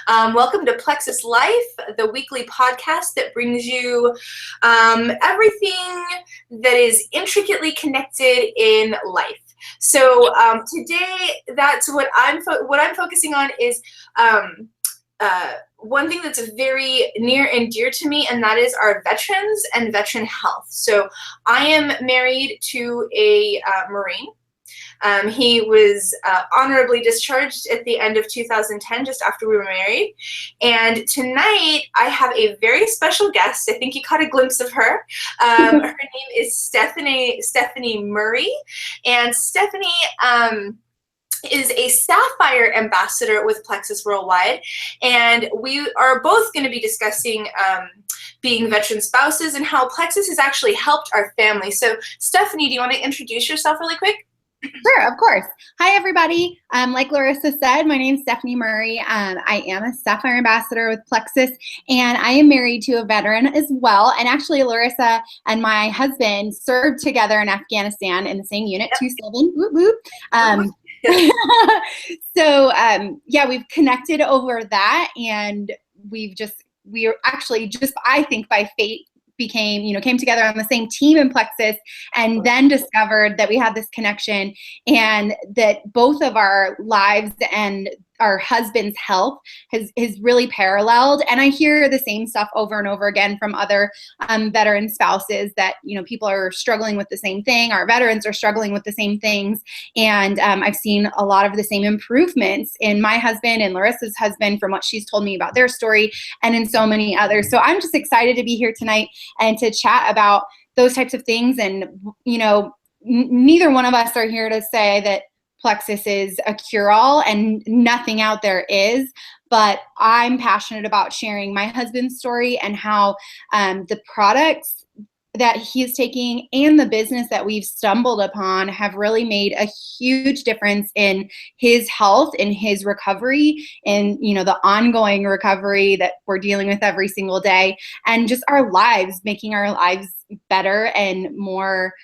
Welcome to Plexus Life, the weekly podcast that brings you everything that is intricately connected in life. So today, that's what I'm focusing on is one thing that's very near and dear to me, and that is our veterans and veteran health. So I am married to a Marine. He was honorably discharged at the end of 2010, just after we were married. And tonight, I have a very special guest. I think you caught a glimpse of her. Her name is Stephanie Murray. And Stephanie is a Sapphire Ambassador with Plexus Worldwide. And we are both going to be discussing being veteran spouses and how Plexus has actually helped our family. So, Stephanie, do you want to introduce yourself really quick? Sure, of course. Hi, everybody. Like Larissa said, my name is Stephanie Murray. I am a Sapphire Ambassador with Plexus, and I am married to a veteran as well. And actually, Larissa and my husband served together in Afghanistan in the same unit, Yep. 27. Whoop, whoop. Yeah, we've connected over that, and we are actually just, I think by fate, came together on the same team in Plexus, and then discovered that we had this connection and that both of our lives and our husband's health has really paralleled. And I hear the same stuff over and over again from other veteran spouses that, people are struggling with the same thing. Our veterans are struggling with the same things. And I've seen a lot of the same improvements in my husband and Larissa's husband from what she's told me about their story, and in so many others. So I'm just excited to be here tonight and to chat about those types of things. And, neither one of us are here to say that Plexus is a cure-all, and nothing out there is, but I'm passionate about sharing my husband's story and how the products that he is taking and the business that we've stumbled upon have really made a huge difference in his health, in his recovery, in the ongoing recovery that we're dealing with every single day, and just our lives, making our lives better and more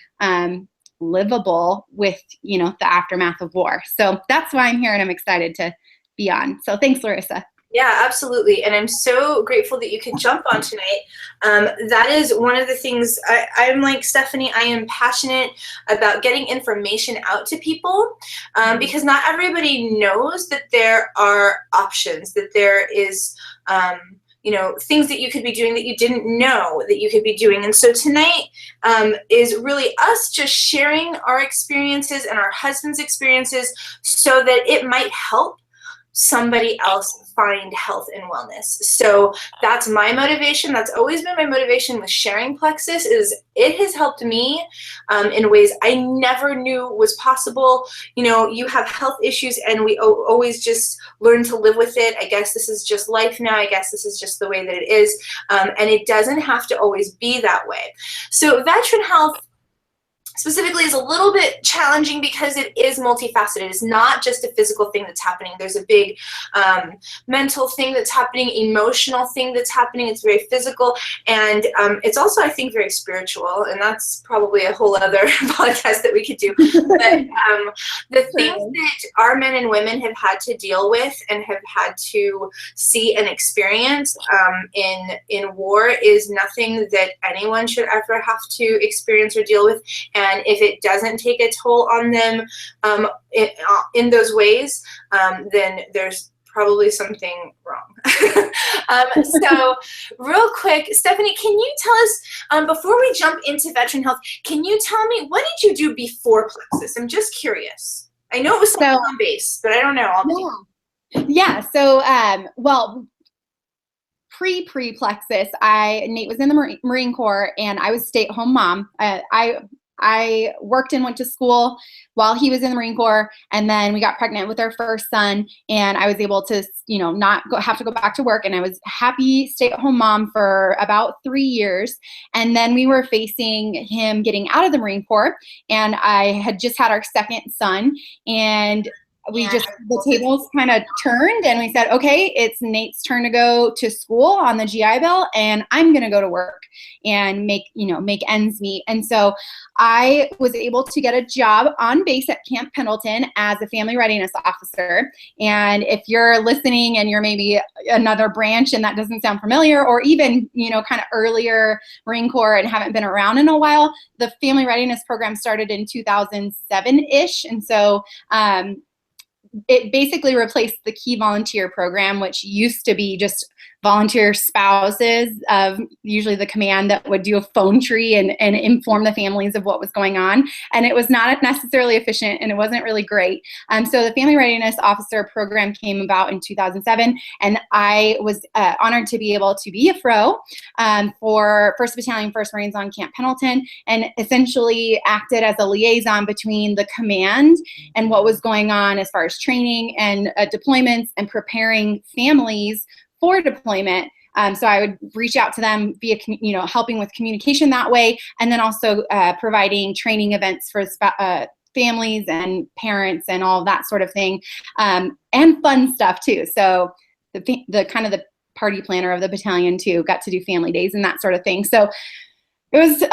livable with the aftermath of war. So that's why I'm here, and I'm excited to be on. So thanks, Larissa. Yeah, absolutely. And I'm so grateful that you could jump on tonight. That is one of the things, I'm like Stephanie, I am passionate about getting information out to people because not everybody knows that there are options, that there is things that you could be doing that you didn't know that you could be doing. And so tonight is really us just sharing our experiences and our husband's experiences so that it might help somebody else find health and wellness. So that's my motivation. That's always been my motivation with sharing Plexus, is it has helped me in ways I never knew was possible. You have health issues and we always just learn to live with it. I guess this is just life now. I guess this is just the way that it is. And it doesn't have to always be that way. So veteran health specifically is a little bit challenging because it is multifaceted. It's not just a physical thing that's happening. There's a big mental thing that's happening, emotional thing that's happening. It's very physical, and it's also, I think, very spiritual, and that's probably a whole other podcast that we could do. But the things that our men and women have had to deal with and have had to see and experience in war is nothing that anyone should ever have to experience or deal with. And if it doesn't take a toll on them in those ways, then there's probably something wrong. So real quick, Stephanie, can you tell us, before we jump into veteran health, can you tell me, what did you do before Plexus? I'm just curious. I know it was something on base, but I don't know. Yeah. So, pre-Plexus, Nate was in the Marine Corps, and I was a stay-at-home mom. I worked and went to school while he was in the Marine Corps, and then we got pregnant with our first son, and I was able to, not have to go back to work, and I was happy stay-at-home mom for about 3 years. And then we were facing him getting out of the Marine Corps, and I had just had our second son, and we just, the tables kind of turned and we said, okay, it's Nate's turn to go to school on the GI Bill, and I'm going to go to work and make ends meet. And so I was able to get a job on base at Camp Pendleton as a family readiness officer. And if you're listening and you're maybe another branch and that doesn't sound familiar, or even, kind of earlier Marine Corps and haven't been around in a while, the family readiness program started in 2007-ish. And so, it basically replaced the Key Volunteer Program, which used to be just volunteer spouses of usually the command that would do a phone tree and inform the families of what was going on. And it was not necessarily efficient, and it wasn't really great. So the Family Readiness Officer Program came about in 2007, and I was honored to be able to be a FRO for 1st Battalion, 1st Marines on Camp Pendleton, and essentially acted as a liaison between the command and what was going on as far as training and deployments and preparing families for deployment. So I would reach out to them via, helping with communication that way, and then also providing training events for families and parents and all that sort of thing, and fun stuff too. So the kind of the party planner of the battalion too, got to do family days and that sort of thing. So it was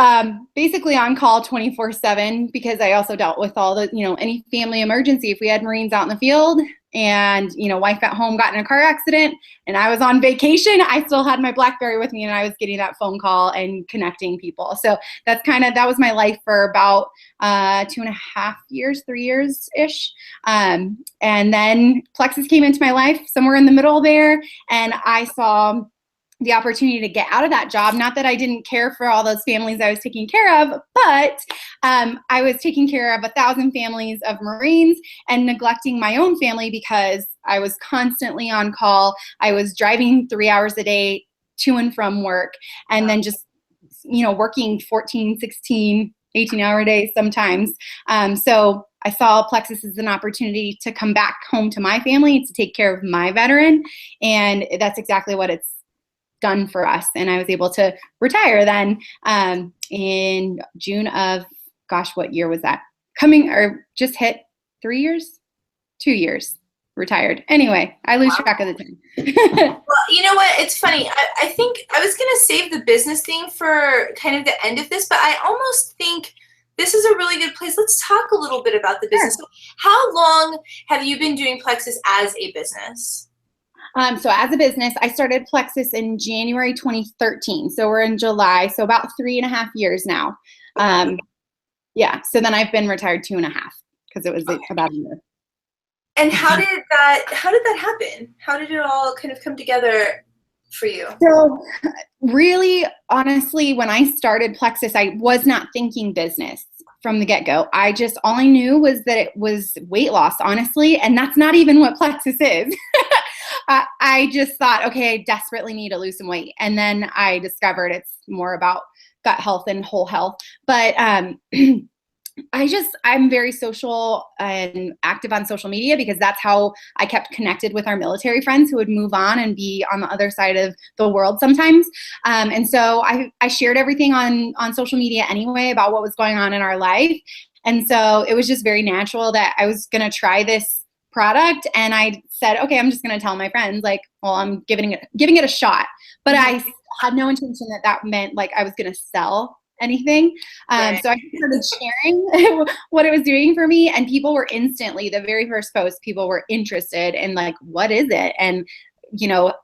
basically on call 24/7, because I also dealt with all the, any family emergency. If we had Marines out in the field and, wife at home got in a car accident and I was on vacation, I still had my BlackBerry with me and I was getting that phone call and connecting people. So that was my life for about 2.5 years, 3 years-ish. And then Plexus came into my life somewhere in the middle there, and I saw the opportunity to get out of that job. Not that I didn't care for all those families I was taking care of, but I was taking care of 1,000 families of Marines and neglecting my own family because I was constantly on call. I was driving 3 hours a day to and from work, and then just, working 14, 16, 18-hour days sometimes. So I saw Plexus as an opportunity to come back home to my family, to take care of my veteran, and that's exactly what it's done for us. And I was able to retire then in June of, what year was that? Just hit 3 years? 2 years retired. Anyway, I lose track of the time. Well, you know what? It's funny. I think I was going to save the business thing for kind of the end of this, but I almost think this is a really good place. Let's talk a little bit about the business. Sure. So how long have you been doing Plexus as a business? So as a business, I started Plexus in January 2013. So we're in July, so about 3.5 years now. Yeah, so then I've been retired 2.5 because it was about a year. And how did that happen? How did it all kind of come together for you? So really, honestly, when I started Plexus, I was not thinking business from the get-go. All I knew was that it was weight loss, honestly, and that's not even what Plexus is. I just thought, okay, I desperately need to lose some weight. And then I discovered it's more about gut health and whole health. But I'm very social and active on social media because that's how I kept connected with our military friends who would move on and be on the other side of the world sometimes. And so I shared everything on social media anyway about what was going on in our life. And so it was just very natural that I was going to try this product, and I said, okay, I'm just going to tell my friends, I'm giving it a shot. But I had no intention that meant I was going to sell anything. Right. So I started sharing what it was doing for me, and people were instantly, the very first post, people were interested in what is it? And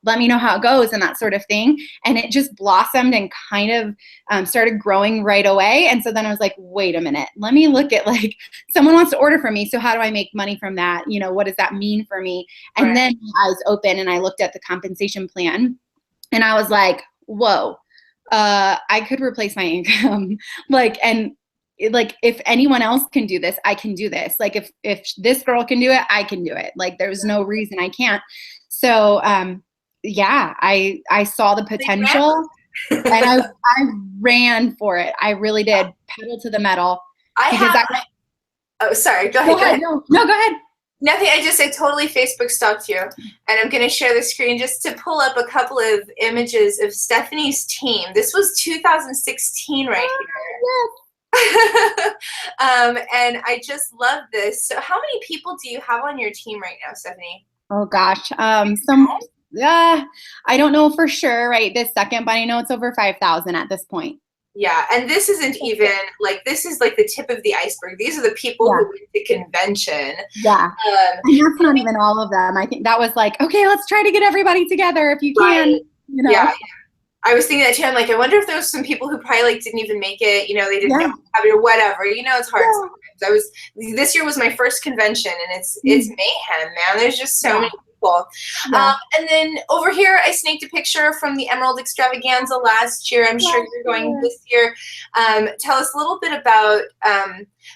let me know how it goes and that sort of thing. And it just blossomed and kind of started growing right away. And so then I was like, wait a minute, let me look at someone wants to order from me. So how do I make money from that? What does that mean for me? And Right. then I was open and I looked at the compensation plan and I was like, whoa, I could replace my income. If anyone else can do this, I can do this. If this girl can do it, I can do it. There's no reason I can't. So, I saw the potential and I ran for it. I really did. Pedal to the metal. Oh, sorry. Go ahead. No, go ahead. Nothing. I totally Facebook stalked you, and I'm going to share the screen just to pull up a couple of images of Stephanie's team. This was 2016 right here. And I just love this. So how many people do you have on your team right now, Stephanie? Oh gosh. I don't know for sure right this second, but I know it's over 5,000 at this point. Yeah, and this isn't even like, this is like the tip of the iceberg. These are the people who went to convention. Yeah. And that's not even all of them. I think that was like, okay, let's try to get everybody together if you can. You know? Yeah. I was thinking that too. I'm like, I wonder if there was some people who probably like didn't even make it, you know, they didn't know how to, or whatever. You know, it's hard sometimes. This year was my first convention, and it's mayhem, man. There's just so many people. And then over here, I snaked a picture from the Emerald Extravaganza last year. I'm sure you're going this year. Tell us a little bit about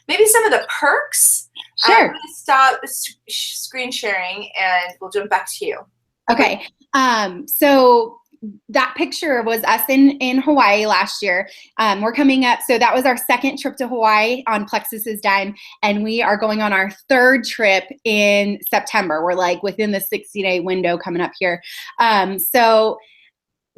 maybe some of the perks. Sure. I'm going to stop screen sharing, and we'll jump back to you. Okay. So that picture was us in Hawaii last year. We're coming up. So that was our second trip to Hawaii on Plexus's dime. And we are going on our third trip in September. We're like within the 60-day window coming up here. So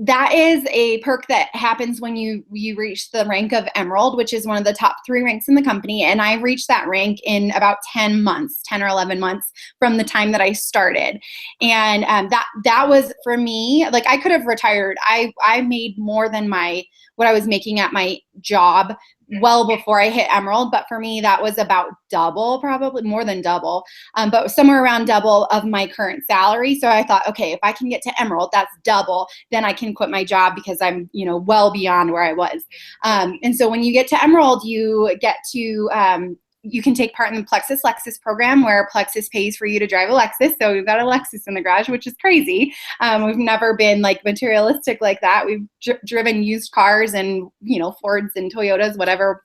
that is a perk that happens when you reach the rank of Emerald, which is one of the top 3 ranks in the company. And I reached that rank in about 10 or 11 months from the time that I started. And that was for me, like I could have retired. I made more than what I was making at my job well before I hit Emerald, but for me that was about double, probably more than double, but somewhere around double of my current salary. So I thought, okay, if I can get to Emerald, that's double, then I can quit my job because I'm, you know, well beyond where I was. And so when you get to Emerald, you get to you can take part in the Plexus Lexus program, where Plexus pays for you to drive a Lexus. So we've got a Lexus in the garage, which is crazy. We've never been like materialistic like that. We've driven used cars and, you know, Fords and Toyotas, whatever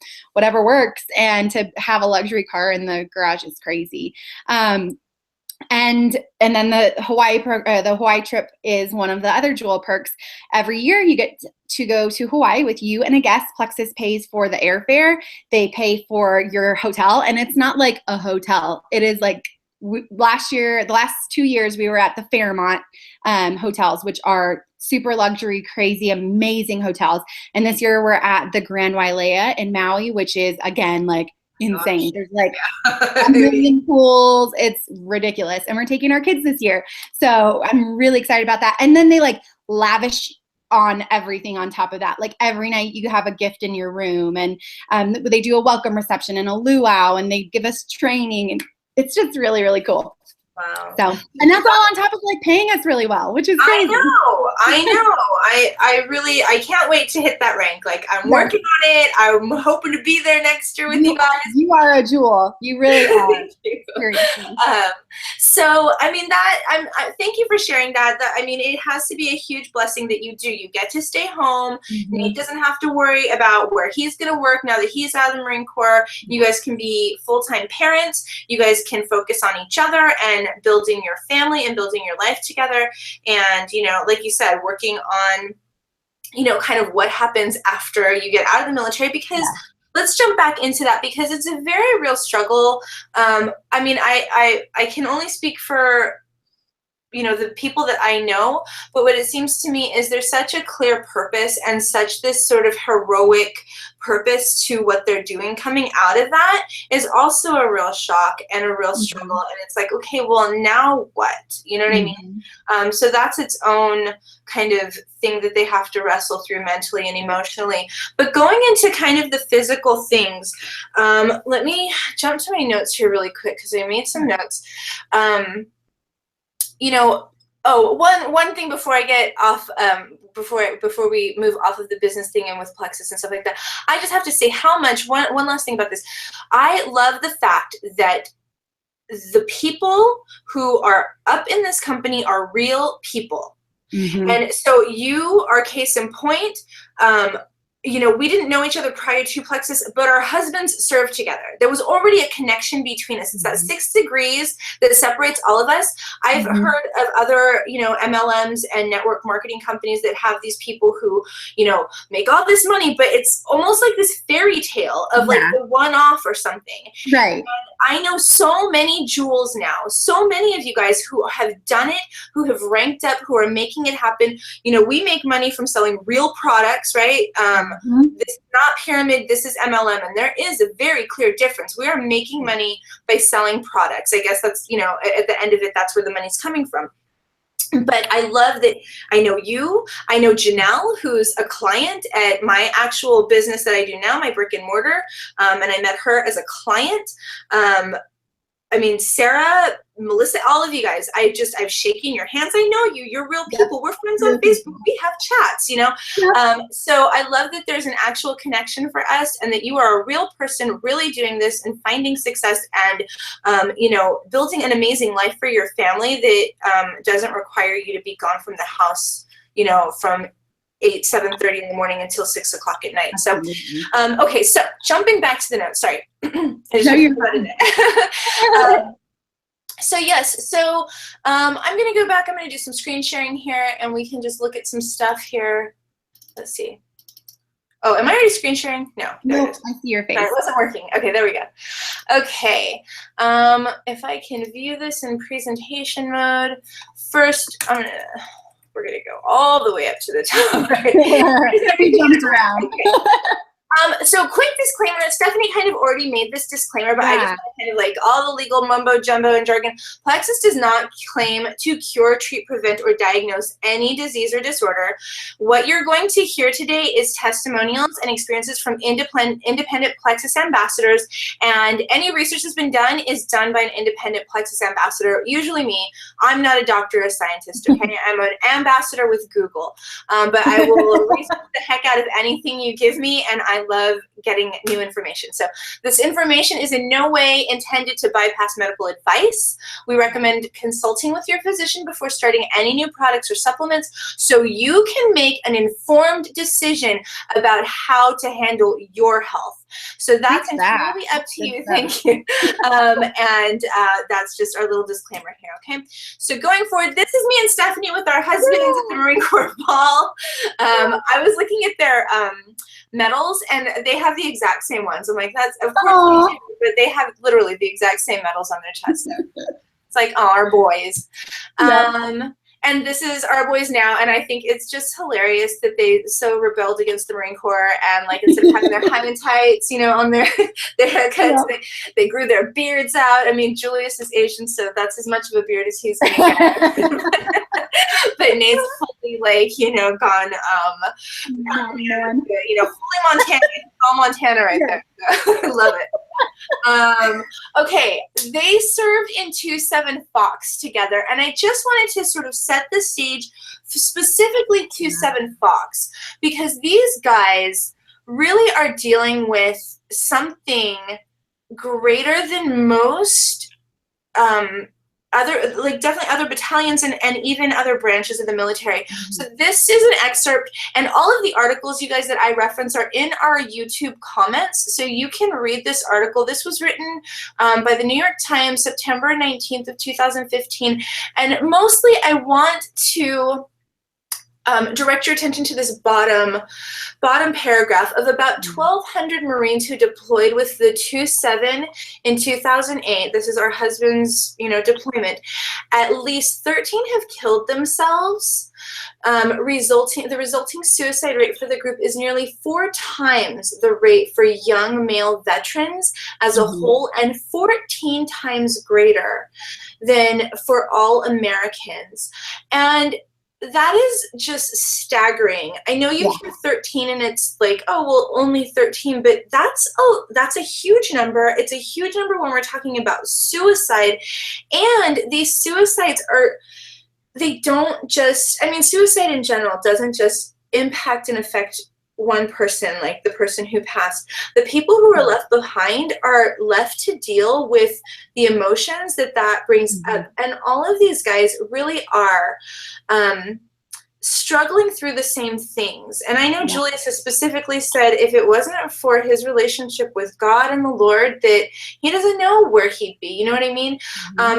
works. And to have a luxury car in the garage is crazy. And then the Hawaii trip is one of the other jewel perks. Every year you get to go to Hawaii with you and a guest. Plexus pays for the airfare. They pay for your hotel, and it's not like a hotel. It is like the last 2 years we were at the Fairmont hotels, which are super luxury, crazy, amazing hotels. And this year we're at the Grand Wailea in Maui, which is again like insane. There's like a million pools. It's ridiculous. And we're taking our kids this year. So I'm really excited about that. And then they like lavish on everything on top of that. Like every night you have a gift in your room, and they do a welcome reception and a luau, and they give us training, and it's just really, really cool. Wow. So, and that's all on top of like paying us really well, which is crazy. I know. I can't wait to hit that rank. Like I'm working on it. I'm hoping to be there next year with you guys. You are a jewel. You really are. So, I mean, thank you for sharing that. I mean, it has to be a huge blessing that you do. You get to stay home. Nate doesn't have to worry about where he's going to work now that he's out of the Marine Corps. You guys can be full-time parents. You guys can focus on each other and building your family and building your life together. And, you know, like you said, working on, you know, kind of what happens after you get out of the military, because let's jump back into that, because it's a very real struggle. I mean, I can only speak for, you know, the people that I know, but what it seems to me is there's such a clear purpose and such this sort of heroic purpose to what they're doing. Coming out of that is also a real shock and a real struggle. And it's like, okay, well, now what? You know what I mean? So that's its own kind of thing that they have to wrestle through mentally and emotionally. But going into kind of the physical things, let me jump to my notes here really quick, because I made some notes. You know, one thing before I get off, before we move off of the business thing and with Plexus and stuff like that, I just have to say how much, one last thing about this. I love the fact that the people who are up in this company are real people. And so you are case in point. You know, we didn't know each other prior to Plexus, but our husbands served together. There was already a connection between us. It's that 6 degrees that separates all of us. I've heard of other, you know, MLMs and network marketing companies that have these people who, you know, make all this money, but it's almost like this fairy tale of like the one-off or something. Right. And I know so many jewels now, so many of you guys who have done it, who have ranked up, who are making it happen. You know, we make money from selling real products, right? This is not pyramid, this is MLM. And there is a very clear difference. We are making money by selling products. I guess that's, you know, at the end of it, that's where the money's coming from. But I love that I know you, I know Janelle, who's a client at my actual business that I do now, my brick and mortar, and I met her as a client. I mean, Sarah, Melissa, all of you guys, I've shaken your hands. I know you, you're real people. We're friends on Facebook. We have chats, you know? So I love that there's an actual connection for us and that you are a real person really doing this and finding success and, you know, building an amazing life for your family that doesn't require you to be gone from the house, you know, from 7:30 in the morning until 6 o'clock at night. So, okay, so jumping back to the notes, sorry. So yes, so I'm gonna go back, I'm gonna do some screen sharing here and we can just look at some stuff here. Let's see. Oh, am I already screen sharing? No. No, I see your face. No, it wasn't working. Okay, there we go. Okay, if I can view this in presentation mode, first we're gonna go all the way up to the top. Right? We jumped around. So quick disclaimer, Stephanie kind of already made this disclaimer, but I just want to kind of like all the legal mumbo jumbo and jargon. Plexus does not claim to cure, treat, prevent, or diagnose any disease or disorder. What you're going to hear today is testimonials and experiences from independent Plexus ambassadors, and any research that's been done is done by an independent Plexus ambassador, usually me. I'm not a doctor or scientist, okay? I'm an ambassador with Google, but I will research the heck out of anything you give me, and I love getting new information. So this information is in no way intended to bypass medical advice. We recommend consulting with your physician before starting any new products or supplements so you can make an informed decision about how to handle your health. So that's entirely up to you. Thank you. And that's just our little disclaimer here, okay? So going forward, this is me and Stephanie with our husbands at the Marine Corps Ball. I was looking at their medals and they have the exact same ones. I'm like, that's, of course, we do, but they have literally the exact same medals on their chest. It's like, oh, our boys. And this is our boys now, and I think it's just hilarious that they so rebelled against the Marine Corps, and like instead of having their high and tights, you know, on their haircuts, they grew their beards out. I mean, Julius is Asian, so that's as much of a beard as he's gonna get. But Nate's fully like, you know, gone, you know, fully Montana, all Montana right there. I love it. Okay, they served in 2-7 Fox together, and I just wanted to sort of set the stage specifically 2-7 Fox because these guys really are dealing with something greater than most other, like definitely other battalions and even other branches of the military. So this is an excerpt, and all of the articles, you guys, that I reference are in our YouTube comments, so you can read this article. This was written by the New York Times, September 19th of 2015, and mostly I want to direct your attention to this bottom paragraph of about 1,200 Marines who deployed with the 2-7 in 2008. This is our husband's, you know, deployment. At least 13 have killed themselves. The resulting suicide rate for the group is nearly 4 times the rate for young male veterans as a whole, and 14 times greater than for all Americans. And that is just staggering. I know you hear 13 and it's like, oh, well, only 13, but that's a huge number. It's a huge number when we're talking about suicide. And these suicides they don't just, I mean, suicide in general doesn't just impact and affect one person, like the person who passed. The people who are left behind are left to deal with the emotions that brings up. And all of these guys really are struggling through the same things. And I know Julius has specifically said if it wasn't for his relationship with God and the Lord, that he doesn't know where he'd be. You know what I mean?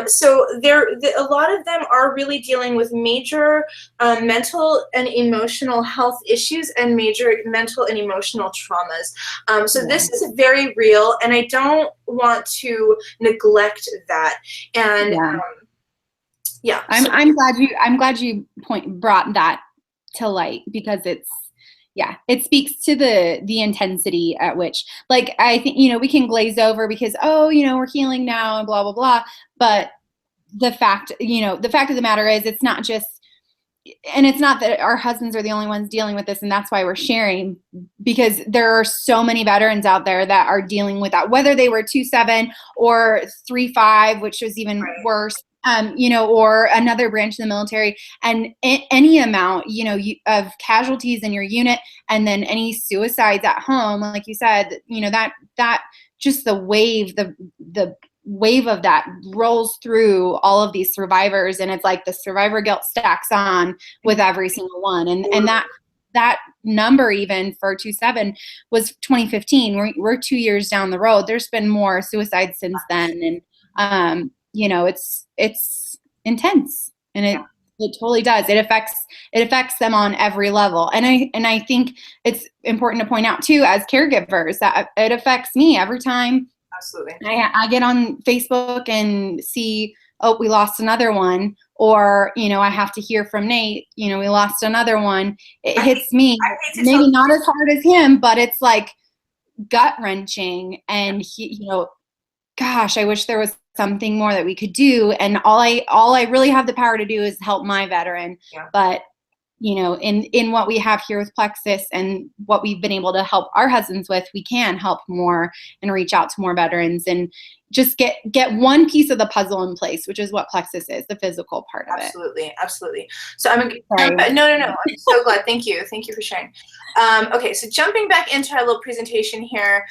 So a lot of them are really dealing with major mental and emotional health issues and major mental and emotional traumas. So this is very real, and I don't want to neglect that. And I'm glad you brought that to light, because it's, Yeah, it speaks to the intensity at which, like, I think, we can glaze over because, oh, we're healing now and blah, blah, blah. But the fact of the matter is, it's not just, and it's not that our husbands are the only ones dealing with this, and that's why we're sharing, because there are so many veterans out there that are dealing with that, whether they were 2-7 or 3-5, which was even worse, or another branch of the military, and any amount, of casualties in your unit, and then any suicides at home, like you said, that just the wave of that rolls through all of these survivors, and it's like the survivor guilt stacks on with every single one, and that number, even for 2-7, was 2015. We're 2 years down the road. There's been more suicides since then, and it's intense, and it totally does. It affects them on every level, and I think it's important to point out too, as caregivers, that it affects me every time. Absolutely. I get on Facebook and see, oh, we lost another one, or I have to hear from Nate, we lost another one. It hits me, maybe not as hard as him, but it's like gut wrenching. And gosh, I wish there was something more that we could do. And all I really have the power to do is help my veteran. Yeah. But in what we have here with Plexus and what we've been able to help our husbands with, we can help more and reach out to more veterans and just get one piece of the puzzle in place, which is what Plexus is, the physical part of it. Absolutely. So no. I'm so glad. Thank you for sharing. Okay, so jumping back into our little presentation here,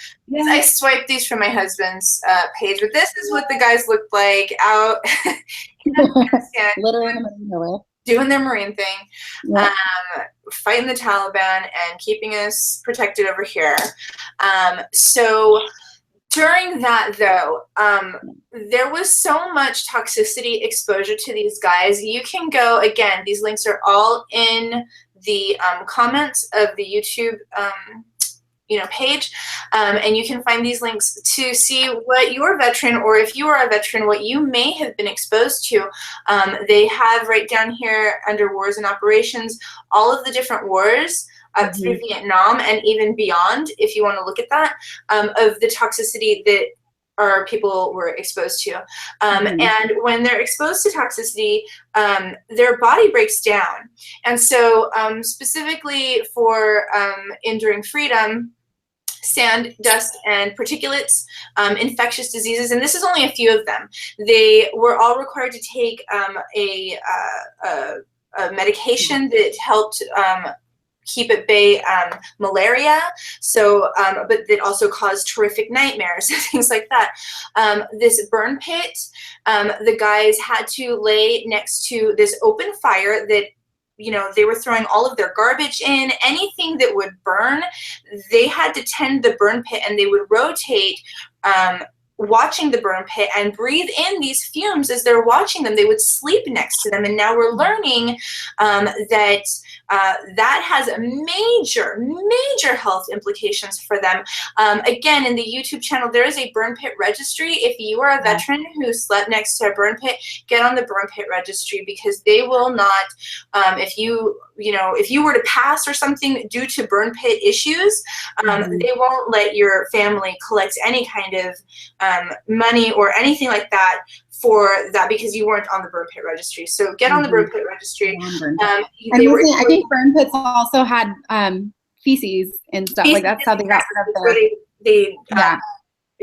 I swiped these from my husband's page, but this is what the guys looked like out in Afghanistan. Literally doing their Marine thing, fighting the Taliban and keeping us protected over here. So during that, though, there was so much toxicity exposure to these guys. You can go, again, these links are all in the comments of the YouTube page, and you can find these links to see what your veteran, or if you are a veteran, what you may have been exposed to. They have right down here under wars and operations all of the different wars through Vietnam and even beyond, if you want to look at that, of the toxicity that our people were exposed to. And when they're exposed to toxicity, their body breaks down. And so specifically for Enduring Freedom, sand, dust, and particulates, infectious diseases, and this is only a few of them. They were all required to take a medication that helped keep at bay malaria, so but that also caused terrific nightmares and things like that. This burn pit, the guys had to lay next to this open fire that they were throwing all of their garbage in. Anything that would burn, they had to tend the burn pit, and they would rotate watching the burn pit and breathe in these fumes as they're watching them. They would sleep next to them, and now we're learning that that has major health implications for them. Again, in the YouTube channel, there is a burn pit registry. If you are a veteran who slept next to a burn pit, get on the burn pit registry, because they will not, if you were to pass or something due to burn pit issues, they won't let your family collect any kind of money or anything like that for that, because you weren't on the burn pit registry. So get on the burn pit registry. I think burn pits also had feces and stuff. Like, that's how they got rid of they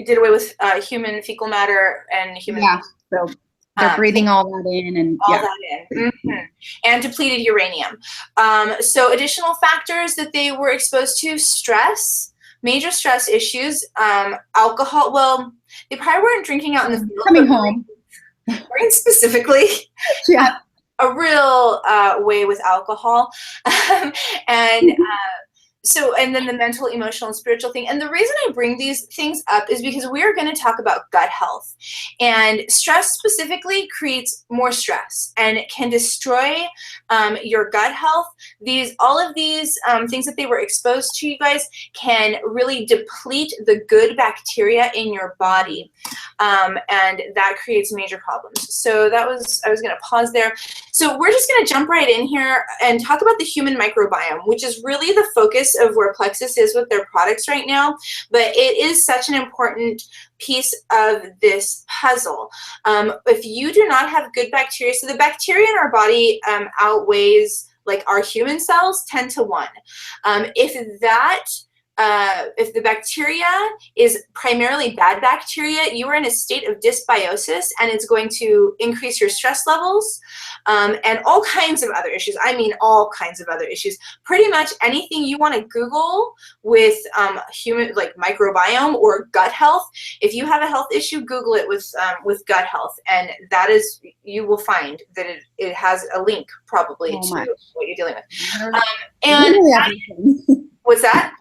did away with human fecal matter and human. So they're breathing all that in, and all that in. And depleted uranium. So additional factors that they were exposed to: stress, major stress issues, alcohol. Well, they probably weren't drinking out in the field. Coming home. Marine specifically. A real way with alcohol. And and then the mental, emotional, and spiritual thing. And the reason I bring these things up is because we are going to talk about gut health. And stress specifically creates more stress, and it can destroy your gut health. All of these things that they were exposed to, you guys, can really deplete the good bacteria in your body. And that creates major problems. So I was going to pause there. So we're just going to jump right in here and talk about the human microbiome, which is really the focus regardless of where Plexus is with their products right now, but it is such an important piece of this puzzle. If you do not have good bacteria, so the bacteria in our body outweighs like our human cells 10 to 1. If the bacteria is primarily bad bacteria, you are in a state of dysbiosis, and it's going to increase your stress levels and all kinds of other issues. I mean, all kinds of other issues. Pretty much anything you want to Google with human, like microbiome or gut health. If you have a health issue, Google it with gut health, and that is, you will find that it has a link probably to what you're dealing with. What's that?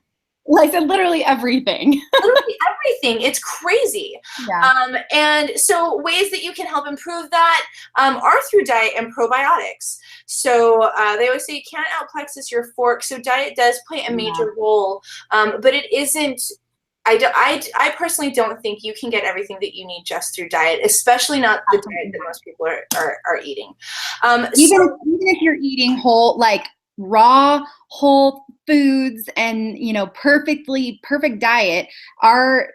Well, I said literally everything. Literally everything. It's crazy. Yeah. And so ways that you can help improve that are through diet and probiotics. So they always say you can't out-Plexus your fork. So diet does play a major role, but it isn't. I personally don't think you can get everything that you need just through diet, especially not the diet that most people are eating. Even if you're eating whole, like raw, whole foods and, you know, perfect diet, our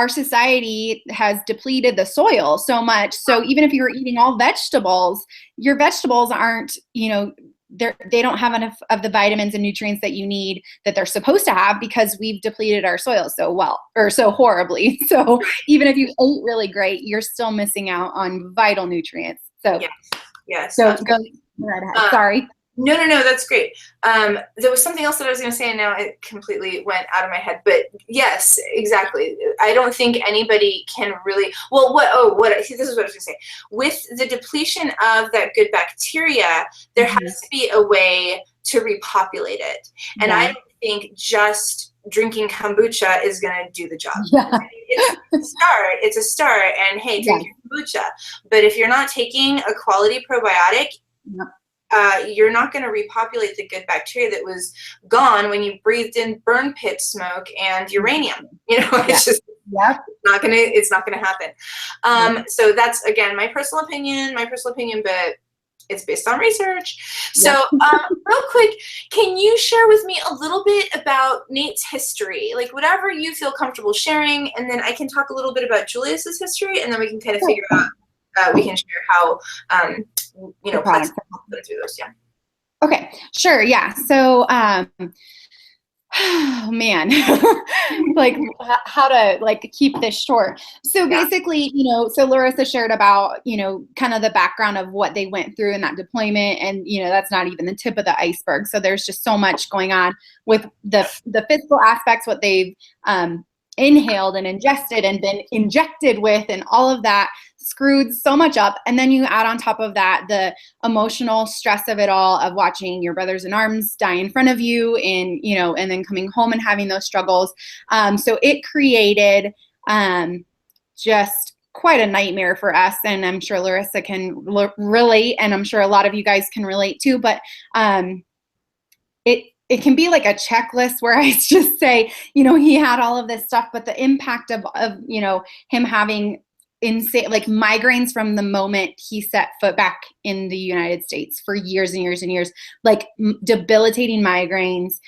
society has depleted the soil so much. So even if you're eating all vegetables, your vegetables aren't, you know, they don't have enough of the vitamins and nutrients that you need, that they're supposed to have, because we've depleted our soil so horribly. So even if you ate really great, you're still missing out on vital nutrients. So yes. So go right ahead. Sorry. No, that's great. There was something else that I was going to say, and now it completely went out of my head. But yes, exactly. I don't think anybody can really. Well, this is what I was going to say. With the depletion of that good bacteria, there has to be a way to repopulate it, and I don't think just drinking kombucha is going to do the job. It's a start, and hey, drink your kombucha. But if you're not taking a quality probiotic, you're not going to repopulate the good bacteria that was gone when you breathed in burn pit smoke and uranium. You know, it's just it's not gonna happen. So that's, again, my personal opinion, but it's based on research. So real quick, can you share with me a little bit about Nate's history? Like whatever you feel comfortable sharing, and then I can talk a little bit about Julius's history, and then we can kind of figure out, we can share how, you know, Plexus help them through those. Okay, sure. Yeah. So, oh man, like how to like keep this short. So basically, you know, so Larissa shared about, you know, kind of the background of what they went through in that deployment, and, you know, that's not even the tip of the iceberg. So there's just so much going on with the physical aspects, what they've inhaled and ingested and been injected with, and all of that screwed so much up. And then you add on top of that the emotional stress of it all, of watching your brothers in arms die in front of you, and, you know, and then coming home and having those struggles. So it created just quite a nightmare for us. And I'm sure Larissa can relate, and I'm sure a lot of you guys can relate too. But it can be like a checklist where I just say, you know, he had all of this stuff, but the impact of you know, him having insane, like migraines from the moment he set foot back in the United States, for years and years and years, like debilitating migraines,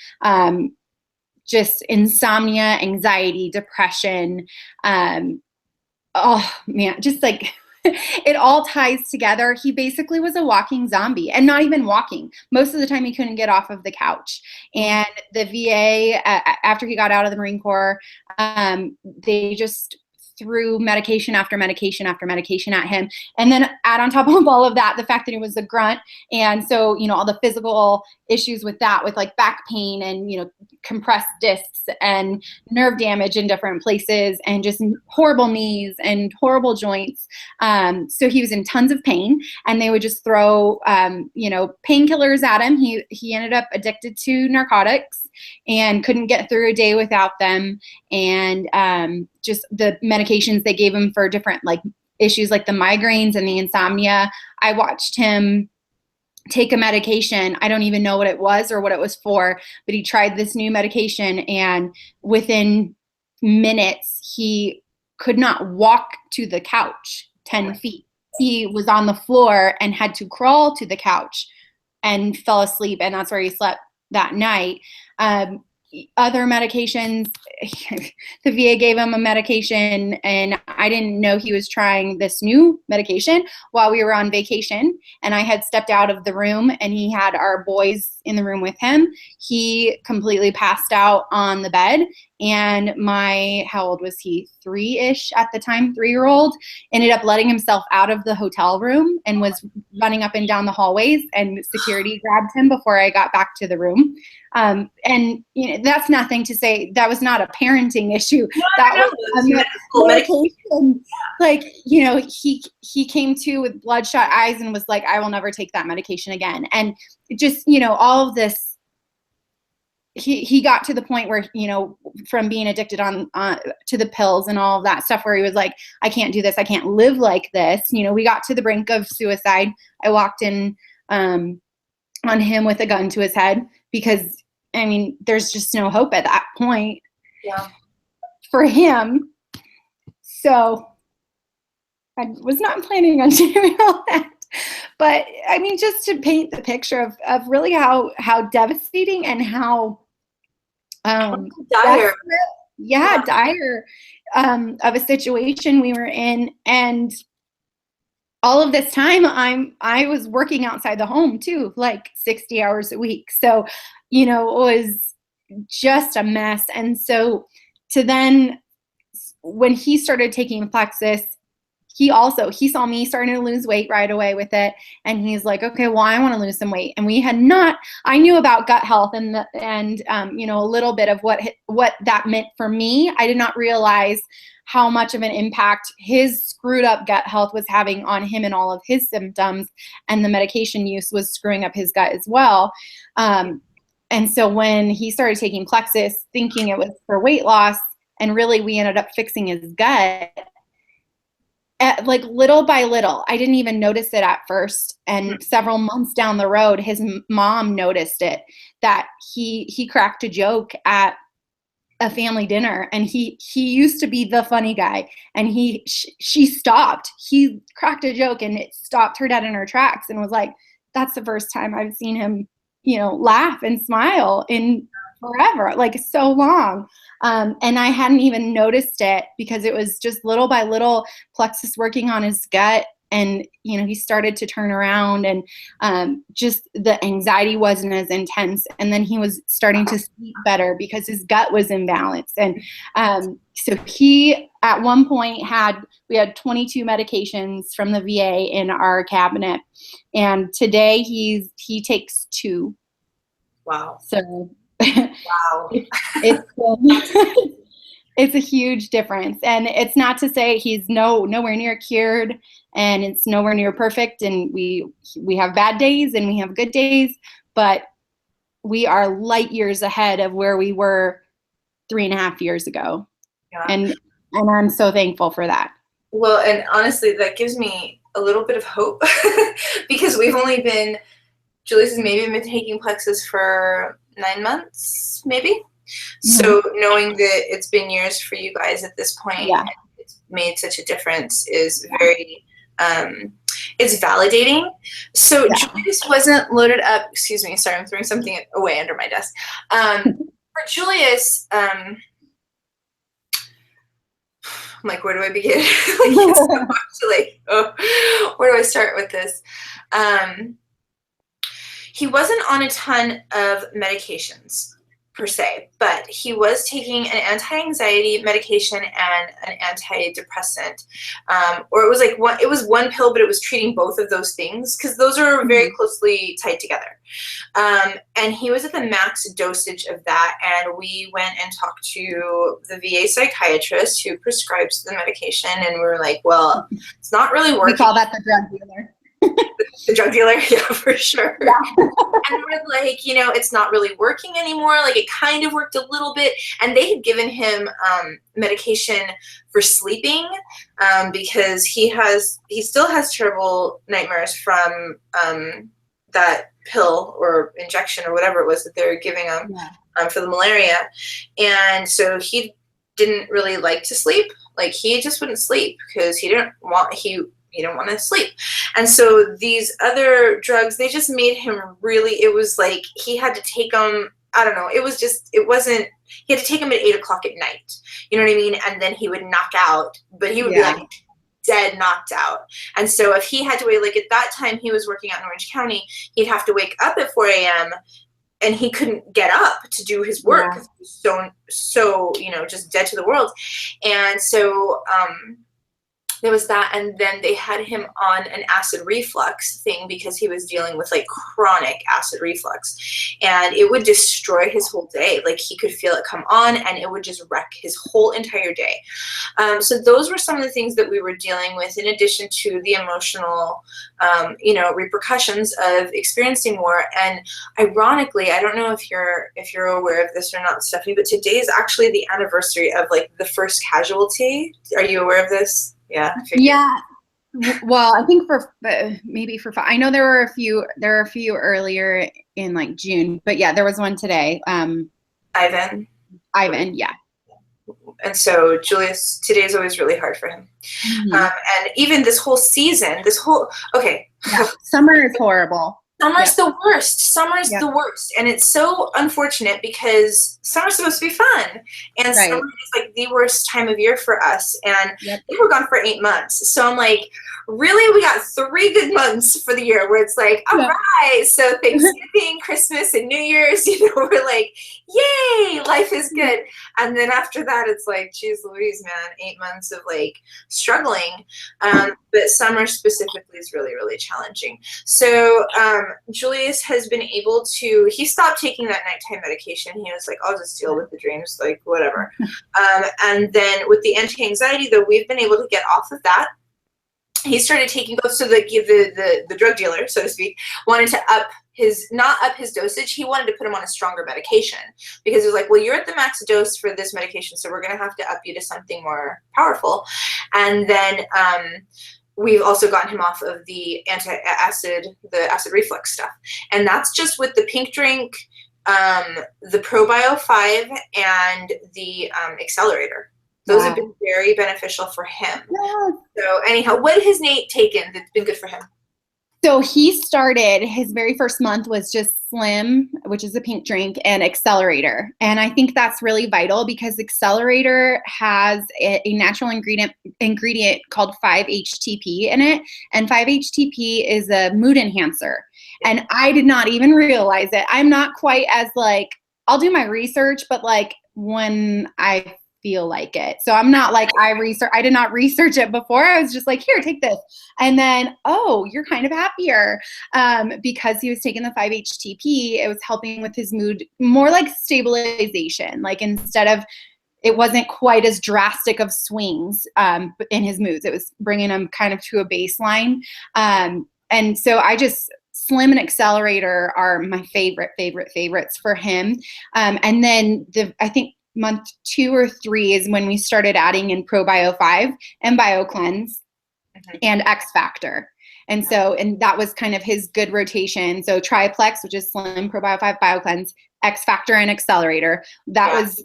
just insomnia, anxiety, depression. Oh man, just like it all ties together. He basically was a walking zombie, and not even walking. Most of the time he couldn't get off of the couch. And the VA, after he got out of the Marine Corps, they just threw medication after medication after medication at him. And then add on top of all of that, the fact that he was a grunt. And so, you know, all the physical issues with that, with like back pain and, you know, compressed discs and nerve damage in different places, and just horrible knees and horrible joints. So he was in tons of pain, and they would just throw, you know, painkillers at him. He ended up addicted to narcotics and couldn't get through a day without them. And just the medications they gave him for different like issues, like the migraines and the insomnia. I watched him take a medication. I don't even know what it was or what it was for, but he tried this new medication, and within minutes he could not walk to the couch 10 feet. He was on the floor and had to crawl to the couch and fell asleep, and that's where he slept that night. other medications. The VA gave him a medication, and I didn't know he was trying this new medication while we were on vacation. And I had stepped out of the room, and he had our boys in the room with him. He completely passed out on the bed. And how old was he? 3-ish at the time, 3-year-old, ended up letting himself out of the hotel room and was running up and down the hallways, and security grabbed him before I got back to the room. And that's nothing to say. That was not a parenting issue. That was a medication. Like, he came to with bloodshot eyes and was like, I will never take that medication again. And just, all of this, he got to the point where, from being addicted to the pills and all of that stuff, where he was like, I can't do this. I can't live like this. We got to the brink of suicide. I walked in on him with a gun to his head, because there's just no hope at that point for him. So I was not planning on doing all that. But just to paint the picture of really how devastating and how dire. Dire of a situation we were in. And all of this time I was working outside the home too, like 60 hours a week. So, it was just a mess. And so then when he started taking Plexus, he saw me starting to lose weight right away with it. And he's like, okay, well, I want to lose some weight. And I knew about gut health and a little bit of what that meant for me. I did not realize how much of an impact his screwed up gut health was having on him and all of his symptoms. And the medication use was screwing up his gut as well. And so when he started taking Plexus, thinking it was for weight loss, and really we ended up fixing his gut, like little by little. I didn't even notice it at first. And several months down the road, his mom noticed it, that he cracked a joke at a family dinner, and he used to be the funny guy, and she stopped. He cracked a joke and it stopped her dead in her tracks, and was like, that's the first time I've seen him, laugh and smile in forever, like so long. And I hadn't even noticed it, because it was just little by little Plexus working on his gut. And, he started to turn around, and just the anxiety wasn't as intense. And then he was starting to sleep better because his gut was imbalanced. And so he, at one point, we had 22 medications from the VA in our cabinet. And today he takes 2. Wow. So wow. It's a huge difference. And it's not to say he's nowhere near cured, and it's nowhere near perfect. And we have bad days and we have good days, but we are light years ahead of where we were 3.5 years ago. Yeah. And I'm so thankful for that. Well, and honestly, that gives me a little bit of hope because Julius has maybe been taking Plexus for 9 months, maybe. Mm-hmm. So knowing that it's been years for you guys at this point, and it's made such a difference is very, it's validating. So Julius wasn't loaded up, excuse me, sorry, I'm throwing something away under my desk. For Julius, I'm like, where do I begin? Where do I start with this? He wasn't on a ton of medications per se, but he was taking an anti-anxiety medication and an antidepressant, or it was like one pill, but it was treating both of those things because those are very closely tied together. And he was at the max dosage of that, and we went and talked to the VA psychiatrist who prescribes the medication, and we were like, well, it's not really working. We call that the drug dealer. The drug dealer, yeah, for sure. Yeah. And we're like, it's not really working anymore. Like it kind of worked a little bit. And they had given him medication for sleeping because he still has terrible nightmares from that pill or injection or whatever it was that they were giving him for the malaria. And so he didn't really like to sleep. Like he just wouldn't sleep because he didn't want to sleep. And so these other drugs, they just made him really, it was like he had to take them I don't know. It wasn't, he had to take him at 8 o'clock at night. You know what I mean? And then he would knock out, but he would be like dead knocked out. And so if he had to wait, like at that time he was working out in Orange County, he'd have to wake up at 4 a.m. and he couldn't get up to do his work because he was so, you know, just dead to the world. And so, there was that, and then they had him on an acid reflux thing because he was dealing with like chronic acid reflux, and it would destroy his whole day. Like he could feel it come on and it would just wreck his whole entire day. So those were some of the things that we were dealing with, in addition to the emotional, you know, repercussions of experiencing war. And ironically, I don't know if you're aware of this or not, Stephanie, but today is actually the anniversary of like the first casualty. Are you aware of this? Yeah. Yeah. Well, I think I know there were a few earlier in like June, but yeah, there was one today. Ivan, yeah. And so Julius, today is always really hard for him. And even this whole season, Summer is horrible. Summer's the worst. Summer's the worst. And it's so unfortunate because summer's supposed to be fun. And summer is like the worst time of year for us. And they were gone for 8 months. So I'm like, really, we got 3 good months for the year where it's like, all right. So Thanksgiving, Christmas, and New Year's, you know, we're like, yay, life is good. And then after that, it's like, geez Louise, man, 8 months of like struggling. But summer specifically is really, really challenging. So Julius has been able to, he stopped taking that nighttime medication. He was like, I'll just deal with the dreams, like whatever. And then with the anti-anxiety, though, we've been able to get off of that. He started taking both, so the drug dealer, so to speak, wanted to not up his dosage. He wanted to put him on a stronger medication because he was like, well, you're at the max dose for this medication, so we're going to have to up you to something more powerful. And then we've also gotten him off of the acid reflux stuff. And that's just with the pink drink, the ProBio 5, and the accelerator. Those have been very beneficial for him. Yeah. So anyhow, what has Nate taken that's been good for him? So he started, his very first month was just Slim, which is a pink drink, and Accelerator. And I think that's really vital because Accelerator has a natural ingredient called 5-HTP in it. And 5-HTP is a mood enhancer. And I did not even realize it. I'm not quite as like, I'll do my research, but like when I feel like it. So I'm not like, I did not research it before. I was just like, here, take this. And then, oh, you're kind of happier. Because he was taking the 5-HTP, it was helping with his mood, more like stabilization. Like instead of, it wasn't quite as drastic of swings in his moods. It was bringing him kind of to a baseline. And so Slim and Accelerator are my favorites for him. And then I think month 2 or 3 is when we started adding in ProBio 5 and BioCleanse and X Factor. And so, and that was kind of his good rotation. So Triplex, which is Slim, ProBio 5, BioCleanse, X Factor, and Accelerator. That was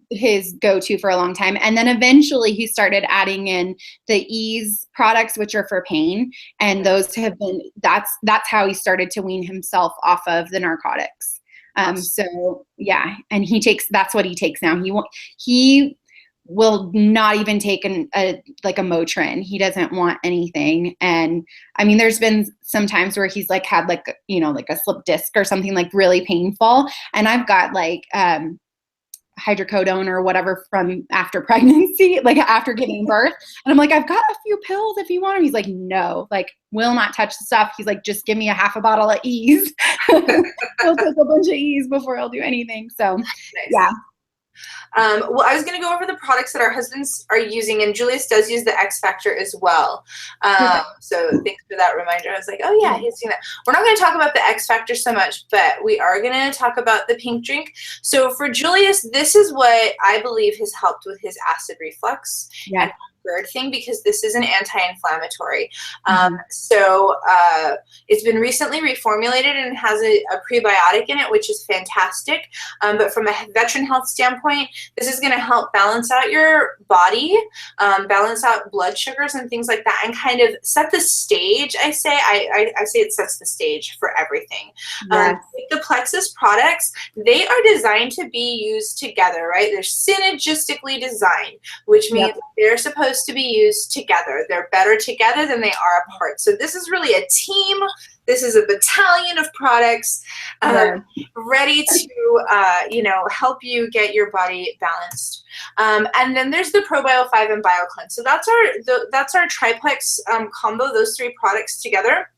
his go-to for a long time. And then eventually he started adding in the Ease products, which are for pain. And those have been, that's how he started to wean himself off of the narcotics. So yeah, and that's what he takes now. He will not even take a Motrin. He doesn't want anything. And I mean, there's been some times where he's like had like, you know, like a slip disc or something like really painful. And I've got like, hydrocodone or whatever from after pregnancy, like after giving birth. And I'm like, I've got a few pills if you want them. He's like, no, like will not touch the stuff. He's like, just give me a half a bottle of Ease. He'll take a bunch of Ease before I'll do anything. So yeah. Well, I was going to go over the products that our husbands are using, and Julius does use the X Factor as well. So thanks for that reminder. I was like, oh yeah, he's doing that. We're not going to talk about the X Factor so much, but we are going to talk about the pink drink. So for Julius, this is what I believe has helped with his acid reflux and GERD thing because this is an anti-inflammatory. So it's been recently reformulated and has a prebiotic in it, which is fantastic. But from a veteran health standpoint, this is going to help balance out your body, balance out blood sugars and things like that, and kind of set the stage. I say it sets the stage for everything. Yes. The Plexus products, they are designed to be used together, right? They're synergistically designed, which means they're supposed to be used together. They're better together than they are apart. So this is really a team. This is a battalion of products ready to, you know, help you get your body balanced. And then there's the ProBio 5 and BioCleanse. So that's our triplex combo, those three products together.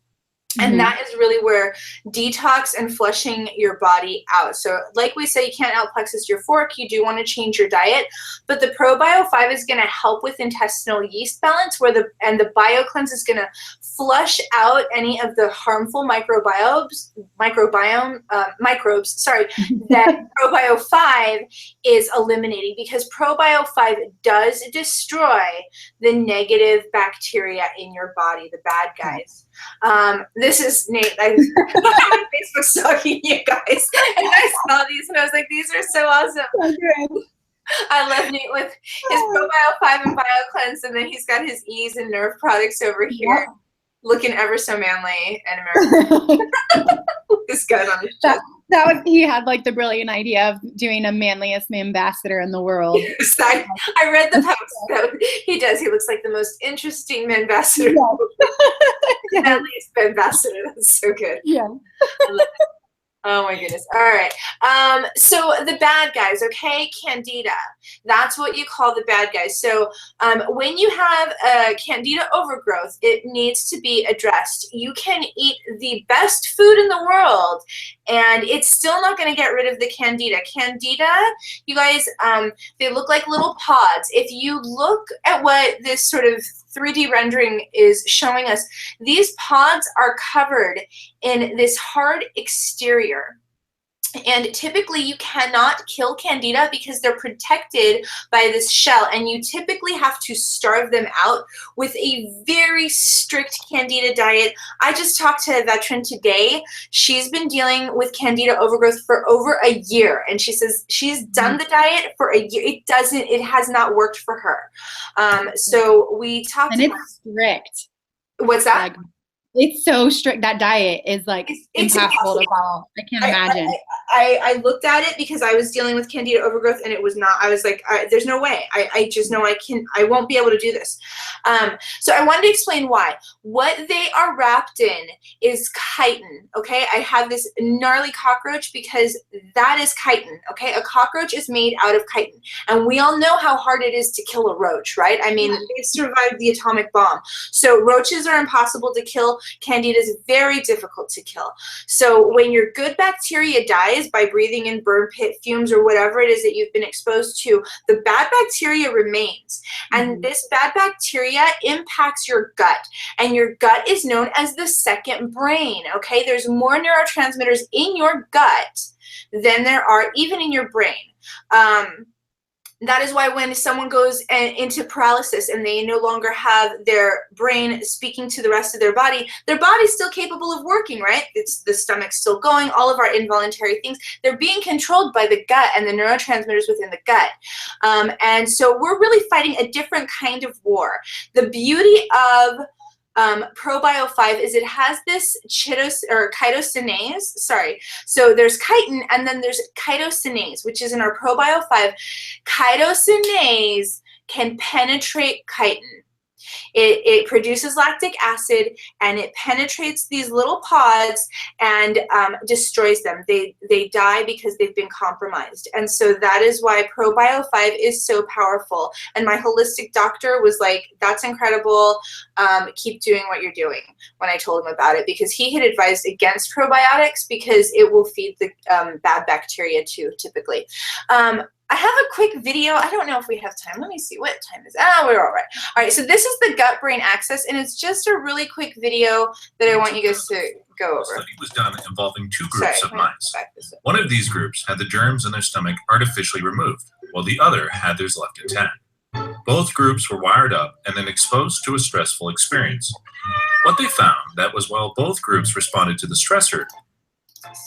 And that is really where detox and flushing your body out. So like we say, you can't outplexus your fork. You do want to change your diet. But the ProBio 5 is going to help with intestinal yeast balance, and the BioCleanse is going to flush out any of the harmful microbes that ProBio 5 is eliminating, because ProBio 5 does destroy the negative bacteria in your body, the bad guys. This is Nate. I'm on Facebook stalking you guys, and I saw these and I was like, these are so awesome. I love Nate with his ProBio 5 and BioCleanse, and then he's got his Ease and Nerve products over here, looking ever so manly and American. This gun on his chest. He had like the brilliant idea of doing a manliest ambassador in the world. Yes, I read the post. He does. He looks like the most interesting ambassador. Manliest ambassador. That's so good. Yeah. I love it. Oh my goodness. All right. So the bad guys, okay? Candida. That's what you call the bad guys. So when you have a Candida overgrowth, it needs to be addressed. You can eat the best food in the world, and it's still not going to get rid of the Candida. Candida, you guys, they look like little pods. If you look at what this sort of 3D rendering is showing us, these pods are covered in this hard exterior. And typically you cannot kill Candida because they're protected by this shell, and you typically have to starve them out with a very strict Candida diet. I just talked to a veteran today. She's been dealing with Candida overgrowth for over a year, and she says she's done the diet for a year. It has not worked for her. So we talked about— And it's strict. What's that? Like, it's so strict. That diet is like it's impossible to follow. I can't imagine. I looked at it because I was dealing with Candida overgrowth, and it was not. I was like, there's no way. I just know I won't be able to do this. So I wanted to explain why. What they are wrapped in is chitin. Okay, I have this gnarly cockroach because that is chitin. Okay, a cockroach is made out of chitin, and we all know how hard it is to kill a roach, right? I mean, they survived the atomic bomb. So roaches are impossible to kill. Candida is very difficult to kill. So when your good bacteria dies by breathing in burn pit fumes or whatever it is that you've been exposed to, the bad bacteria remains. And this bad bacteria impacts your gut. And your gut is known as the second brain, okay? There's more neurotransmitters in your gut than there are even in your brain. That is why when someone goes into paralysis and they no longer have their brain speaking to the rest of their body's still capable of working, right? It's the stomach's still going, all of our involuntary things, they're being controlled by the gut and the neurotransmitters within the gut. And so we're really fighting a different kind of war. The beauty of ProBio 5 is it has this chitosinase. Sorry. So there's chitin, and then there's chitosinase, which is in our ProBio 5. Chitosinase can penetrate chitin. It produces lactic acid, and it penetrates these little pods and destroys them. They die because they've been compromised. And so that is why ProBio 5 is so powerful. And my holistic doctor was like, that's incredible. Keep doing what you're doing, when I told him about it, because he had advised against probiotics because it will feed the bad bacteria too, typically. I have a quick video. I don't know if we have time. Let me see what time is. We're all right. All right, so this is the gut-brain axis, and it's just a really quick video that I want you guys to go over. A study was done involving two groups of mice. One of these groups had the germs in their stomach artificially removed, while the other had theirs left intact. Both groups were wired up and then exposed to a stressful experience. What they found that was while both groups responded to the stressor,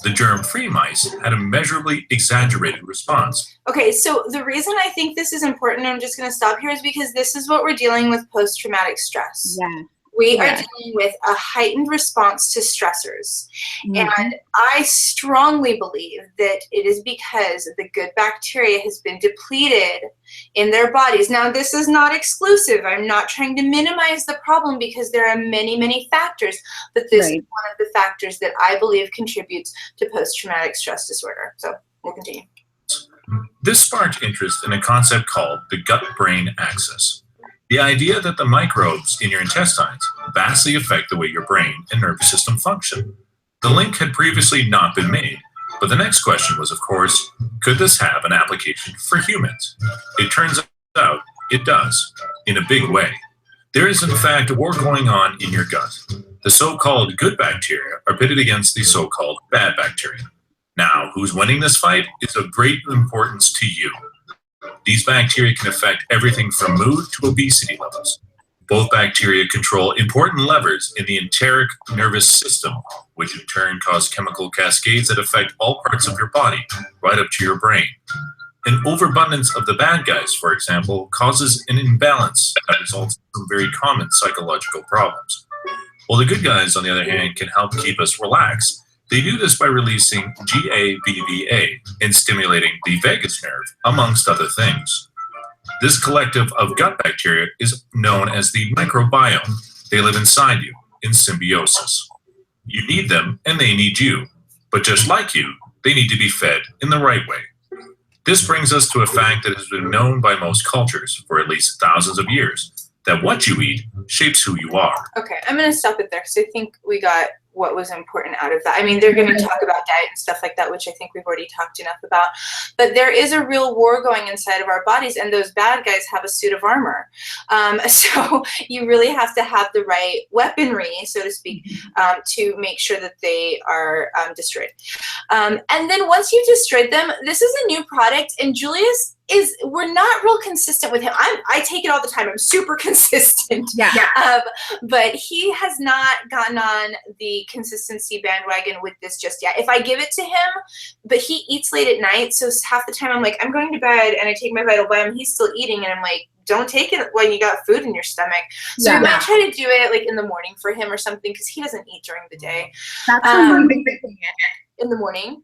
the germ-free mice had a measurably exaggerated response. Okay, so the reason I think this is important, I'm just going to stop here, is because this is what we're dealing with post-traumatic stress. Yeah. We are dealing with a heightened response to stressors. And I strongly believe that it is because the good bacteria has been depleted in their bodies. Now, this is not exclusive. I'm not trying to minimize the problem because there are many, many factors, but this is one of the factors that I believe contributes to post-traumatic stress disorder. So we'll continue. This sparked interest in a concept called the gut-brain axis. The idea that the microbes in your intestines vastly affect the way your brain and nervous system function. The link had previously not been made, but the next question was, of course, could this have an application for humans? It turns out it does, in a big way. There is, in fact, a war going on in your gut. The so-called good bacteria are pitted against the so-called bad bacteria. Now, who's winning this fight is of great importance to you. These bacteria can affect everything from mood to obesity levels. Both bacteria control important levers in the enteric nervous system, which in turn cause chemical cascades that affect all parts of your body, right up to your brain. An overabundance of the bad guys, for example, causes an imbalance that results in some very common psychological problems. While the good guys, on the other hand, can help keep us relaxed, they do this by releasing GABA and stimulating the vagus nerve, amongst other things. This collective of gut bacteria is known as the microbiome. They live inside you, in symbiosis. You need them, and they need you. But just like you, they need to be fed in the right way. This brings us to a fact that has been known by most cultures for at least thousands of years, that what you eat shapes who you are. Okay, I'm going to stop it there because I think we got what was important out of that. I mean, they're going to talk about diet and stuff like that, which I think we've already talked enough about. But there is a real war going inside of our bodies, and those bad guys have a suit of armor. So you really have to have the right weaponry, so to speak, to make sure that they are destroyed. And then once you've destroyed them, this is a new product, and Julius we're not real consistent with him. I take it all the time. I'm super consistent. But he has not gotten on the consistency bandwagon with this just yet. If I give it to him, but he eats late at night, so half the time I'm like, I'm going to bed, and I take my Vital Biome, he's still eating, and I'm like, don't take it when you got food in your stomach. So we might try to do it like in the morning for him or something, because he doesn't eat during the day. That's one big thing. In the morning.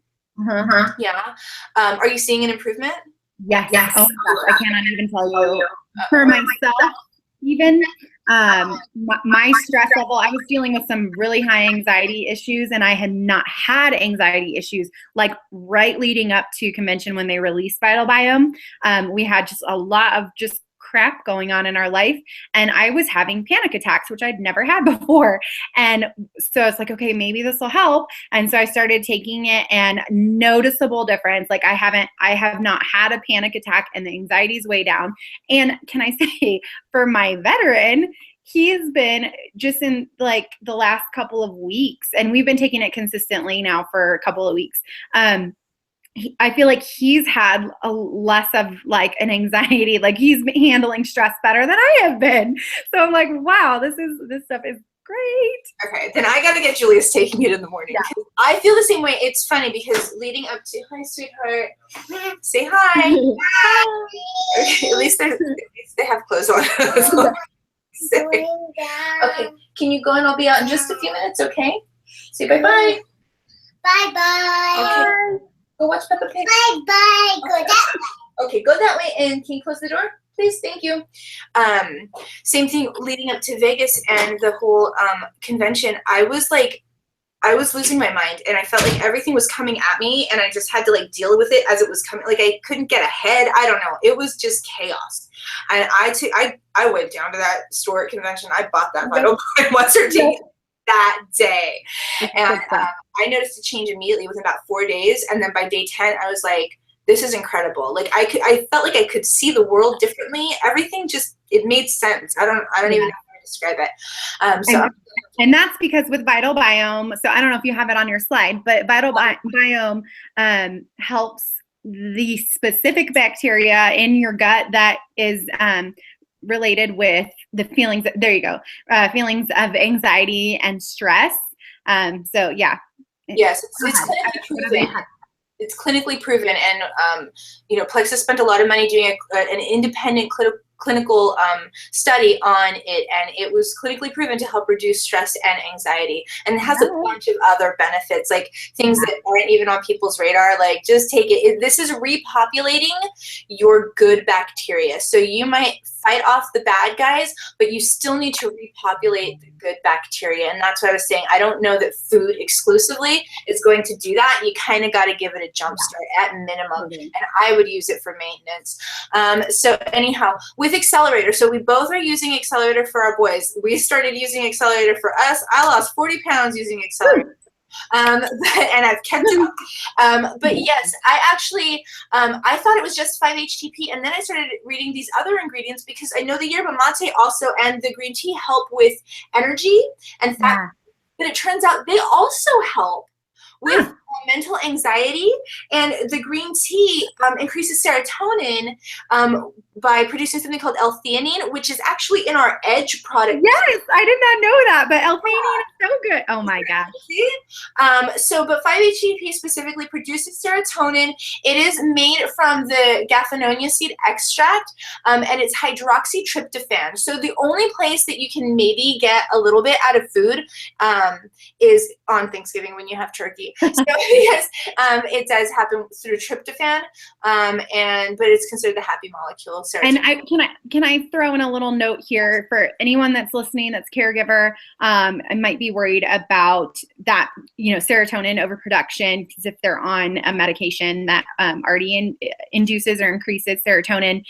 Yeah. Are you seeing an improvement? Yes. Oh my gosh, I cannot even tell you. For myself, even my stress level, I was dealing with some really high anxiety issues, and I had not had anxiety issues like right leading up to convention when they released Vital Biome. We had just a lot of just crap going on in our life, and I was having panic attacks, which I'd never had before. And so it's like, okay, maybe this will help. And so I started taking it, and noticeable difference. Like I have not had a panic attack, and the anxiety's way down. And can I say, for my veteran, he's been just in like the last couple of weeks, and we've been taking it consistently now for a couple of weeks. I feel like he's had a less of like an anxiety, like he's been handling stress better than I have been. So I'm like, wow, this stuff is great. Okay, then I got to get Julius taking it in the morning. Yeah. I feel the same way. It's funny because leading up to, hi, sweetheart, say hi. Hi. Okay, at least they have clothes on. Okay, can you go and I'll be out in just a few minutes, okay? Say bye-bye. Bye-bye. Okay. Go watch Peppa Pig. Bye-bye. Go that way. Okay, go that way, and can you close the door? Please, thank you. Same thing leading up to Vegas and the whole convention. I was losing my mind, and I felt like everything was coming at me, and I just had to like deal with it as it was coming. Like I couldn't get ahead. I don't know. It was just chaos. And I went down to that store at convention. I bought that Vital Biome once or two that day, and I noticed a change immediately within about 4 days. And then by day 10, I was like, this is incredible. Like I felt like I could see the world differently. Everything it made sense. I don't even know how to describe it. And that's because with Vital Biome, so I don't know if you have it on your slide, but Vital Biome helps the specific bacteria in your gut that is related with the feelings, there you go, feelings of anxiety and stress. So yeah. Yes, it's clinically proven. It's clinically proven, and Plexus spent a lot of money doing an independent clinical study on it, and it was clinically proven to help reduce stress and anxiety, and it has a bunch of other benefits, like things that aren't even on people's radar. Like, just take it. This is repopulating your good bacteria. So you might fight off the bad guys, but you still need to repopulate the good bacteria. And that's what I was saying. I don't know that food exclusively is going to do that. You kind of got to give it a jump start at minimum. And I would use it for maintenance. So anyhow, with Accelerator, so we both are using Accelerator for our boys. We started using Accelerator for us. I lost 40 pounds using Accelerator. And I've kept it up. But yes, I actually, I thought it was just 5-HTP, and then I started reading these other ingredients because I know the yerba mate also and the green tea help with energy and fat, but it turns out they also help with mental anxiety, and the green tea increases serotonin by producing something called L-theanine, which is actually in our Edge product. Yes, I did not know that, but L-theanine is so good. Oh my gosh. But 5-HTP specifically produces serotonin. It is made from the gaffinonia seed extract, and it's hydroxytryptophan. So the only place that you can maybe get a little bit out of food is on Thanksgiving when you have turkey. So yes, it does happen through tryptophan, but it's considered the happy molecule. And can I throw in a little note here for anyone that's listening, that's caregiver, and might be worried about that, serotonin overproduction, because if they're on a medication that already induces or increases serotonin,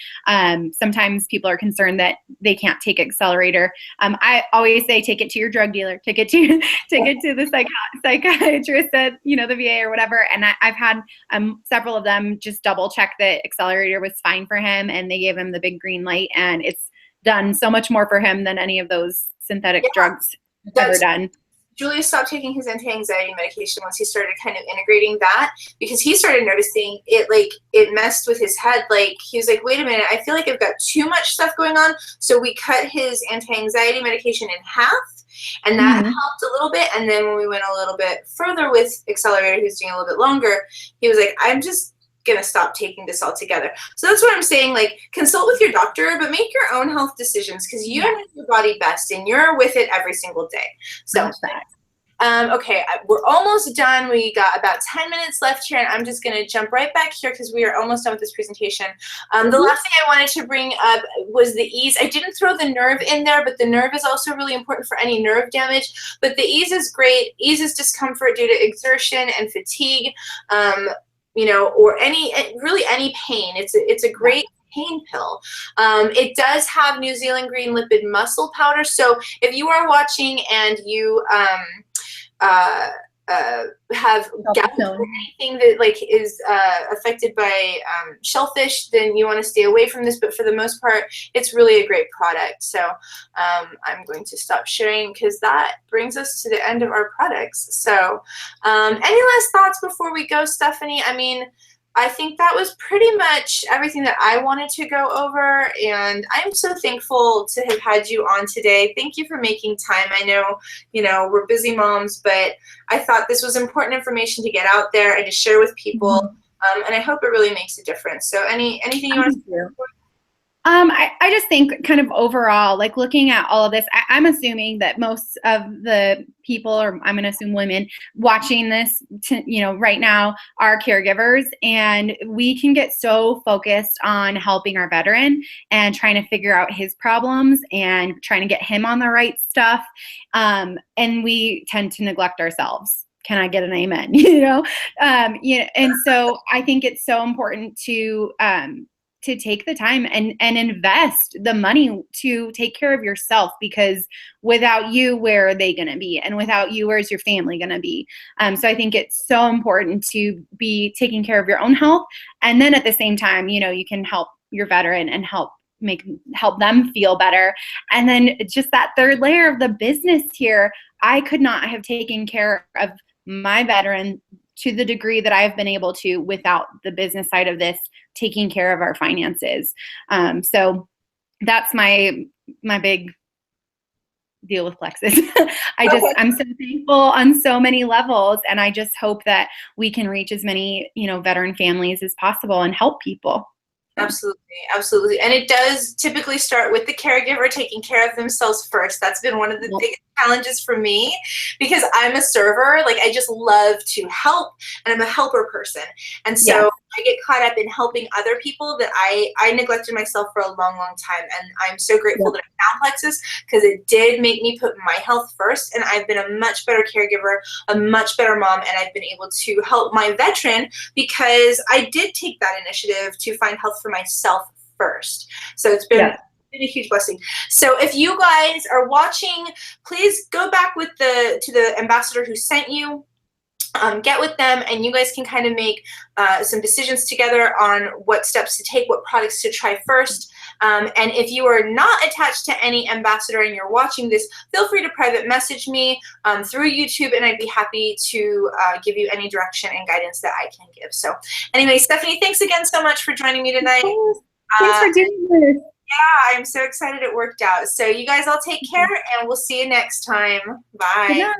sometimes people are concerned that they can't take Accelerator. I always say, take it to your drug dealer, take it to the psychiatrist at the VA or whatever. And I've had several of them just double check that Accelerator was fine for him, and they gave him the big green light, and it's done so much more for him than any of those synthetic drugs ever done. Julius stopped taking his anti-anxiety medication once he started kind of integrating that, because he started noticing it messed with his head. Like, he was like, wait a minute, I feel like I've got too much stuff going on. So we cut his anti-anxiety medication in half, and that helped a little bit. And then when we went a little bit further with Accelerator, he was doing a little bit longer, he was like, I'm just gonna stop taking this altogether. So that's what I'm saying, like, consult with your doctor, but make your own health decisions, because you know your body best, and you're with it every single day. So okay, we're almost done. We got about 10 minutes left here, and I'm just gonna jump right back here because we are almost done with this presentation. The last thing I wanted to bring up was the ease. I didn't throw the nerve in there, but the nerve is also really important for any nerve damage. But the ease is great. Eases discomfort due to exertion and fatigue, or really any pain. It's a great pain pill. It does have New Zealand green lipid muscle powder. So if you are watching and you have gout or anything that is affected by shellfish, then you want to stay away from this. But for the most part, it's really a great product. So I'm going to stop sharing because that brings us to the end of our products. So any last thoughts before we go, Stephanie? I mean, I think that was pretty much everything that I wanted to go over, and I'm so thankful to have had you on today. Thank you for making time. I know, we're busy moms, but I thought this was important information to get out there and to share with people, and I hope it really makes a difference. So anything you want to say? I just think kind of overall, like, looking at all of this, I'm assuming that most of the people, or I'm going to assume women watching this, right now are caregivers, and we can get so focused on helping our veteran and trying to figure out his problems and trying to get him on the right stuff. And we tend to neglect ourselves. Can I get an amen? And so I think it's so important to take the time and invest the money to take care of yourself, because without you, where are they going to be? And without you, where's your family going to be? So I think it's so important to be taking care of your own health. And then at the same time, you can help your veteran and help them feel better. And then just that third layer of the business here, I could not have taken care of my veteran to the degree that I've been able to without the business side of this, taking care of our finances. So that's my big deal with Plexus. I'm so thankful on so many levels, and I just hope that we can reach as many, veteran families as possible and help people. Absolutely, absolutely. And it does typically start with the caregiver taking care of themselves first. That's been one of the biggest challenges for me, because I'm a server. Like, I just love to help, and I'm a helper person. And so I get caught up in helping other people that I neglected myself for a long, long time. And I'm so grateful that I found Plexus, because it did make me put my health first. And I've been a much better caregiver, a much better mom, and I've been able to help my veteran because I did take that initiative to find health for myself first. So it's been a huge blessing. So if you guys are watching, please go back to the ambassador who sent you. Get with them, and you guys can kind of make some decisions together on what steps to take, what products to try first. And if you are not attached to any ambassador and you're watching this, feel free to private message me through YouTube, and I'd be happy to give you any direction and guidance that I can give. So anyway, Stephanie, thanks again so much for joining me tonight. Thanks for doing this. Yeah, I'm so excited it worked out. So you guys all take care, and we'll see you next time. Bye. Good night.